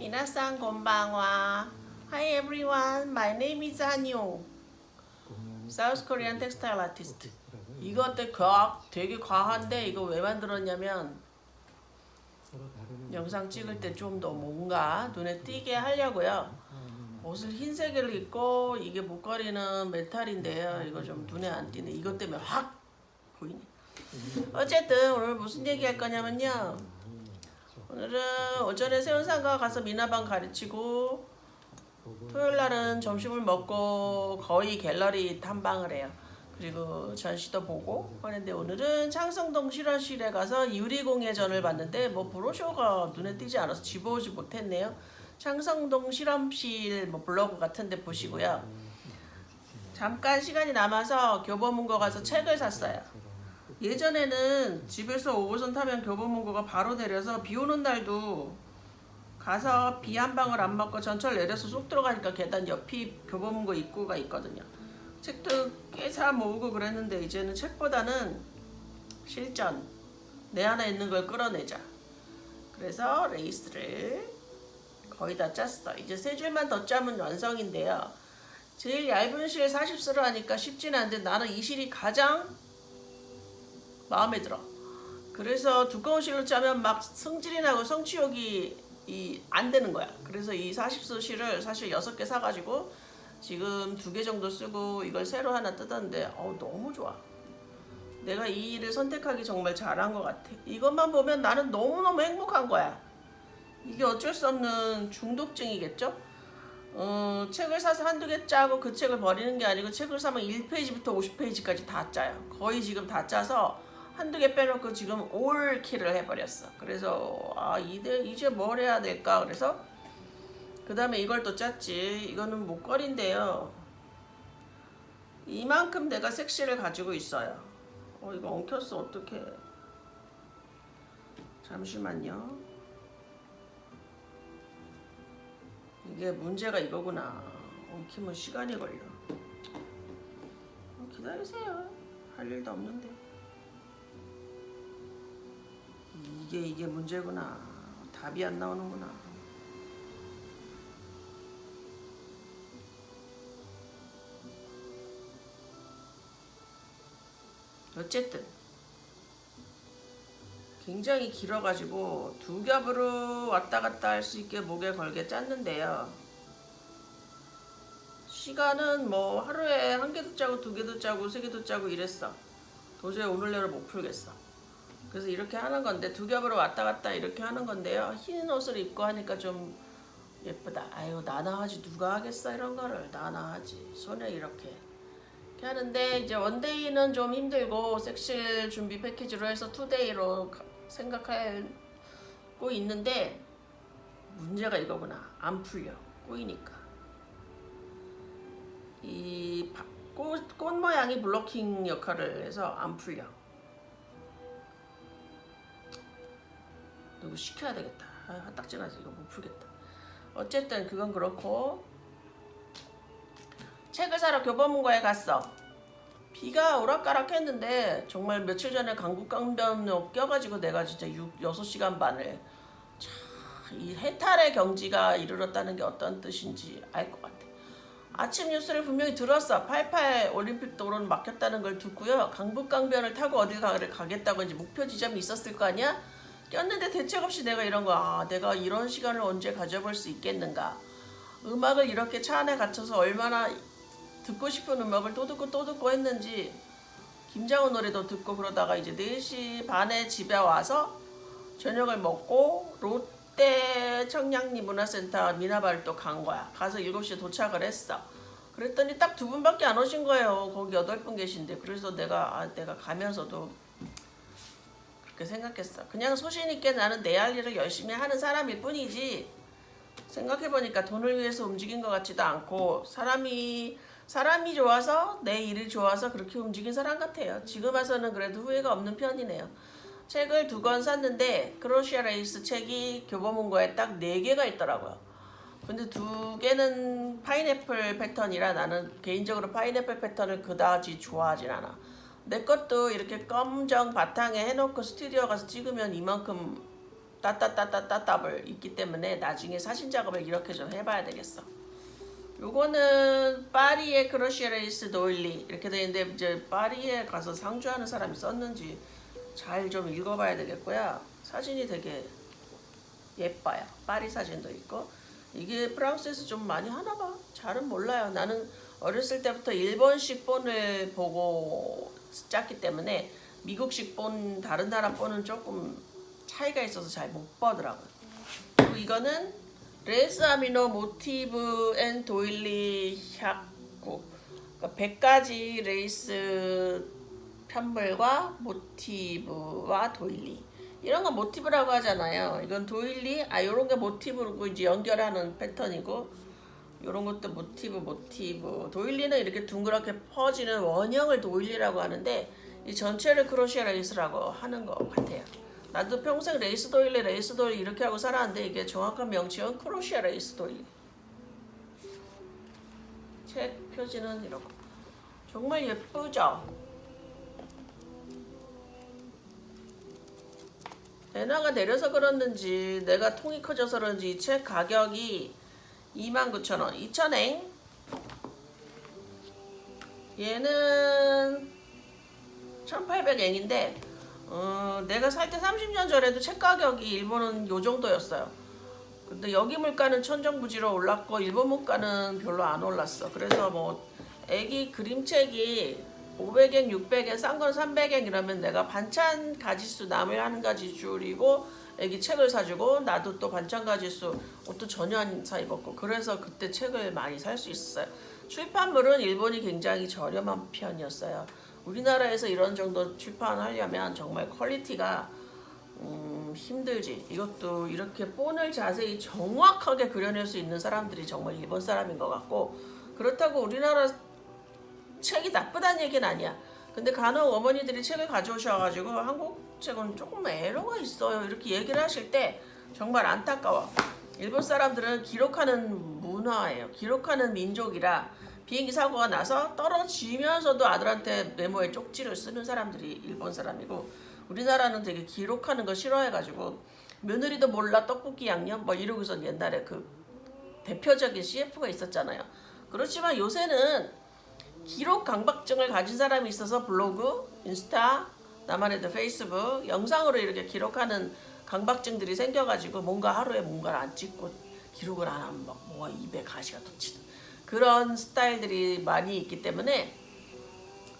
미나상 곤방와. Hi everyone, my name is Hanyu. South Korean textile artist. 이거 되게 과한데 이거 왜 만들었냐면 영상 찍을 때 좀 더 뭔가 눈에 띄게 하려고요. 옷을 흰색을 입고 이게 목걸이는 메탈인데요. 이거 좀 눈에 안 띄네. 이것 때문에 확 보이네. 어쨌든 오늘 무슨 얘기 할 거냐면요. 오늘은 오전에 세운상가 가서 미나방 가르치고 토요일 날은 점심을 먹고 거의 갤러리 탐방을 해요. 그리고 전시도 보고 하는데 오늘은 창성동 실험실에 가서 유리공예전을 봤는데 뭐 브로셔가 눈에 띄지 않아서 집어오지 못했네요. 창성동 실험실 뭐 블로그 같은 데 보시고요. 잠깐 시간이 남아서 교보문고 가서 책을 샀어요. 예전에는 집에서 5호선 타면 교보문고가 바로 내려서 비 오는 날도 가서 비 한 방울 안 맞고 전철 내려서 쏙 들어가니까 계단 옆이 교보문고 입구가 있거든요. 책도 꽤 사 모으고 그랬는데 이제는 책보다는 실전, 내 안에 있는 걸 끌어내자. 그래서 레이스를 거의 다 짰어. 이제 세 줄만 더 짜면 완성인데요. 제일 얇은 실 40수로 하니까 쉽진 않은데 나는 이 실이 가장 마음에 들어. 그래서 두꺼운 실로 짜면 막 성질이 나고 성취욕이 안 되는 거야. 그래서 이 40수 실을 사실 6개 사가지고 지금 2개 정도 쓰고 이걸 새로 하나 뜯었는데 너무 좋아. 내가 이 일을 선택하기 정말 잘한 것 같아. 이것만 보면 나는 너무너무 행복한 거야. 이게 어쩔 수 없는 중독증이겠죠? 책을 사서 한두 개 짜고 그 책을 버리는 게 아니고 책을 사면 1페이지부터 50페이지까지 다 짜요. 거의 지금 다 짜서 한두 개 빼놓고 지금 올 키를 해버렸어. 그래서 이제 뭘 해야 될까? 그래서 그 다음에 이걸 또 짰지. 이거는 목걸이인데요. 이만큼 내가 색실을 가지고 있어요. 이거 엉켰어. 어떡해. 잠시만요. 이게 문제가 이거구나. 엉키면 시간이 걸려. 기다리세요. 할 일도 없는데. 이게 문제구나. 답이 안 나오는구나. 어쨌든 굉장히 길어가지고 2겹으로 왔다 갔다 할 수 있게 목에 걸게 짰는데요. 시간은 뭐 하루에 1개도 짜고 2개도 짜고 3개도 짜고 이랬어. 도저히 오늘 내로 못 풀겠어. 그래서 이렇게 하는 건데 2겹으로 왔다 갔다 이렇게 하는 건데요. 흰 옷을 입고 하니까 좀 예쁘다. 아유 나나 하지 누가 하겠어 이런 거를. 나나 하지. 손에 이렇게 하는데 이제 원데이는 좀 힘들고 섹실 준비 패키지로 해서 투데이로 생각하고 있는데 문제가 이거구나. 안 풀려. 꼬이니까. 이 꽃 모양이 블로킹 역할을 해서 안 풀려. 누구 시켜야 되겠다. 딱지나지 이거 못 풀겠다. 어쨌든 그건 그렇고 책을 사러 교보문고에 갔어. 비가 오락가락했는데 정말 며칠 전에 강북강변 껴가지고 내가 진짜 6시간 반을 이 해탈의 경지가 이르렀다는 게 어떤 뜻인지 알 것 같아. 아침 뉴스를 분명히 들었어. 88 올림픽 도로는 막혔다는 걸 듣고요. 강북강변을 타고 어딜 가겠다고 이제 목표 지점이 있었을 거 아니야? 꼈는데 대책 없이 내가 이런 거 내가 이런 시간을 언제 가져볼 수 있겠는가. 음악을 이렇게 차 안에 갇혀서 얼마나 듣고 싶은 음악을 또 듣고 했는지 김장훈 노래도 듣고 그러다가 이제 4시 반에 집에 와서 저녁을 먹고 롯데 청량리 문화센터 미나바를 또 간 거야. 가서 7시에 도착을 했어. 그랬더니 딱 2분밖에 안 오신 거예요. 거기 8분 계신데. 그래서 내가 가면서도 그렇게 생각했어. 그냥 소신 있게 나는 내 할 일을 열심히 하는 사람일 뿐이지 생각해보니까 돈을 위해서 움직인 것 같지도 않고 사람이 좋아서 내 일이 좋아서 그렇게 움직인 사람 같아요. 지금 와서는 그래도 후회가 없는 편이네요. 책을 2권 샀는데 크로시아 레이스 책이 교보문고에 딱 4개가 있더라고요. 근데 2개는 파인애플 패턴이라 나는 개인적으로 파인애플 패턴을 그다지 좋아하진 않아. 내 것도 이렇게 검정 바탕에 해놓고 스튜디오 가서 찍으면 이만큼 따따따따따따블 있기 때문에 나중에 사진 작업을 이렇게 좀 해봐야 되겠어. 요거는 파리의 크로시에 레이스 도일리 이렇게 돼 있는데 이제 파리에 가서 상주하는 사람이 썼는지 잘 좀 읽어봐야 되겠고요. 사진이 되게 예뻐요. 파리 사진도 있고 이게 프랑스에서 좀 많이 하나 봐. 잘은 몰라요. 나는 어렸을 때부터 일본식 본을 보고 짰기 때문에 미국식 본, 다른 나라 본은 조금 차이가 있어서 잘 못 보더라고요. 그리고 이거는 레스 아미노 모티브 앤 도일리 샤쿠, 그러니까 100가지 레이스 편벌과 모티브와 도일리. 이런 건 모티브라고 하잖아요. 이건 도일리, 요런 게 모티브고 이제 연결하는 패턴이고, 요런 것도 모티브. 도일리는 이렇게 둥그렇게 퍼지는 원형을 도일리라고 하는데, 이 전체를 크로시에 레이스라고 하는 것 같아요. 나도 평생 레이스 도일리 이렇게 하고 살았는데 이게 정확한 명칭은 크로시에 레이스 도일리. 책 표지는 이렇고 정말 예쁘죠? 엔화가 내려서 그랬는지 내가 통이 커져서 그런지 이 책 가격이 29,000원 2,000엔. 얘는 1,800엔인데 내가 살 때 30년 전에도 책 가격이 일본은 요 정도였어요. 근데 여기 물가는 천정부지로 올랐고 일본 물가는 별로 안 올랐어. 그래서 뭐 애기 그림책이 500엔, 600엔, 싼 건 300엔 이러면 내가 반찬 가지수 남을 한 가지 줄이고 애기 책을 사주고 나도 또 반찬 가지수 옷도 전혀 안 사 입었고 그래서 그때 책을 많이 살 수 있었어요. 출판물은 일본이 굉장히 저렴한 편이었어요. 우리나라에서 이런 정도 출판하려면 정말 퀄리티가 힘들지. 이것도 이렇게 본을 자세히 정확하게 그려낼 수 있는 사람들이 정말 일본 사람인 것 같고 그렇다고 우리나라 책이 나쁘다는 얘기는 아니야. 근데 간혹 어머니들이 책을 가져오셔가지고 한국 책은 조금 에러가 있어요 이렇게 얘기를 하실 때 정말 안타까워. 일본 사람들은 기록하는 문화예요. 기록하는 민족이라 비행기 사고가 나서 떨어지면서도 아들한테 메모에 쪽지를 쓰는 사람들이 일본 사람이고 우리나라는 되게 기록하는 거 싫어해가지고 며느리도 몰라 떡볶이 양념 뭐 이러고서 옛날에 그 대표적인 CF가 있었잖아요. 그렇지만 요새는 기록 강박증을 가진 사람이 있어서 블로그, 인스타, 나만의 페이스북, 영상으로 이렇게 기록하는 강박증들이 생겨가지고 뭔가 하루에 뭔가를 안 찍고 기록을 안 하면 막 뭐가 입에 가시가 돋치는 그런 스타일들이 많이 있기 때문에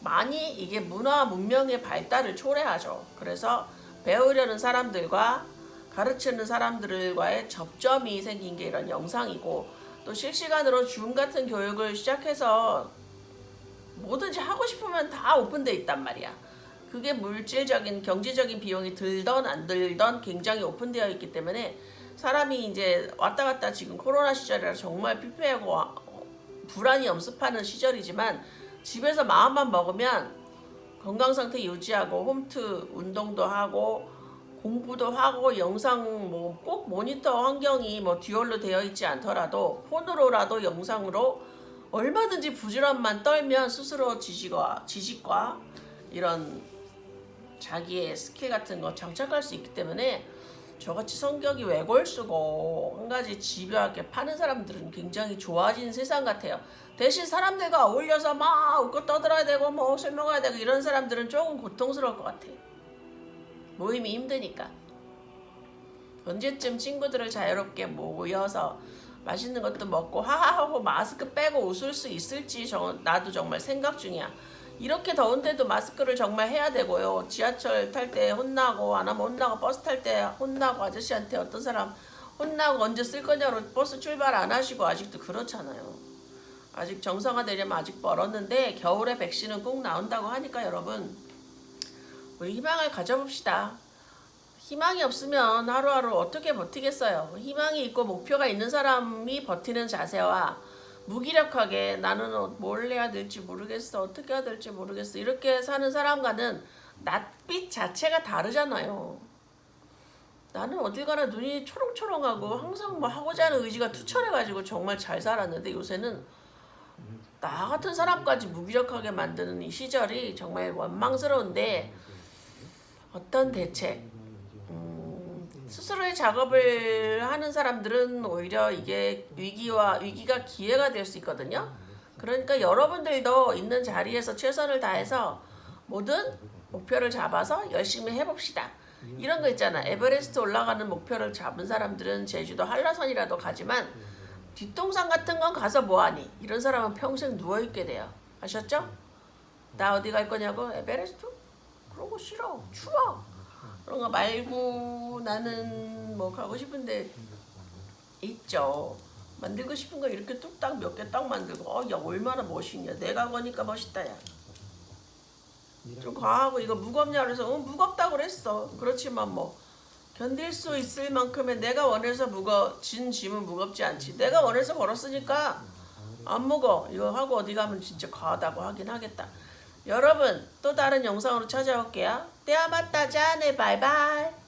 많이 이게 문화 문명의 발달을 초래하죠. 그래서 배우려는 사람들과 가르치는 사람들과의 접점이 생긴 게 이런 영상이고 또 실시간으로 줌 같은 교육을 시작해서 뭐든지 하고 싶으면 다 오픈돼 있단 말이야. 그게 물질적인 경제적인 비용이 들던 안 들던 굉장히 오픈되어 있기 때문에 사람이 이제 왔다 갔다 지금 코로나 시절이라 정말 피폐하고 불안이 엄습하는 시절이지만 집에서 마음만 먹으면 건강 상태 유지하고 홈트 운동도 하고 공부도 하고 영상 뭐 꼭 모니터 환경이 뭐 듀얼로 되어 있지 않더라도 폰으로라도 영상으로 얼마든지 부지런만 떨면 스스로 지식과 이런 자기의 스킬 같은 거 장착할 수 있기 때문에 저같이 성격이 외골수고 한 가지 집요하게 파는 사람들은 굉장히 좋아진 세상 같아요. 대신 사람들과 어울려서 막 웃고 떠들어야 되고 뭐 설명해야 되고 이런 사람들은 조금 고통스러울 것 같아. 모임이 힘드니까. 언제쯤 친구들을 자유롭게 모여서 맛있는 것도 먹고 하하하고 마스크 빼고 웃을 수 있을지 나도 정말 생각 중이야. 이렇게 더운데도 마스크를 정말 해야 되고요. 지하철 탈 때 혼나고 안 하면 혼나고 버스 탈 때 혼나고 아저씨한테 어떤 사람 혼나고 언제 쓸 거냐고 버스 출발 안 하시고 아직도 그렇잖아요. 아직 정상화되려면 아직 멀었는데 겨울에 백신은 꼭 나온다고 하니까 여러분 우리 희망을 가져봅시다. 희망이 없으면 하루하루 어떻게 버티겠어요. 희망이 있고 목표가 있는 사람이 버티는 자세와 무기력하게 나는 뭘 해야 될지 모르겠어 어떻게 해야 될지 모르겠어 이렇게 사는 사람과는 낯빛 자체가 다르잖아요. 나는 어딜 가나 눈이 초롱초롱하고 항상 뭐 하고자 하는 의지가 투철해가지고 정말 잘 살았는데 요새는 나 같은 사람까지 무기력하게 만드는 이 시절이 정말 원망스러운데 어떤 대책 스스로의 작업을 하는 사람들은 오히려 이게 위기가 기회가 될 수 있거든요. 그러니까 여러분들도 있는 자리에서 최선을 다해서 모든 목표를 잡아서 열심히 해봅시다. 이런 거 있잖아. 에베레스트 올라가는 목표를 잡은 사람들은 제주도 한라산이라도 가지만 뒷동산 같은 건 가서 뭐하니? 이런 사람은 평생 누워있게 돼요. 아셨죠? 나 어디 갈 거냐고? 에베레스트? 그런 거 싫어. 추워. 그런 거 말고 나는 뭐 가고 싶은데 있죠. 만들고 싶은 거 이렇게 뚝딱 몇 개 딱 만들고 야 얼마나 멋있냐. 내가 거니까 멋있다 야. 좀 과하고 이거 무겁냐 그래서 무겁다고 그랬어. 그렇지만 뭐 견딜 수 있을 만큼의 내가 원해서 진 짐은 무겁지 않지. 내가 원해서 걸었으니까 안 무거. 이거 하고 어디 가면 진짜 과하다고 하긴 하겠다. 여러분 또 다른 영상으로 찾아올게요. 때야 맞다 자네 바이바이.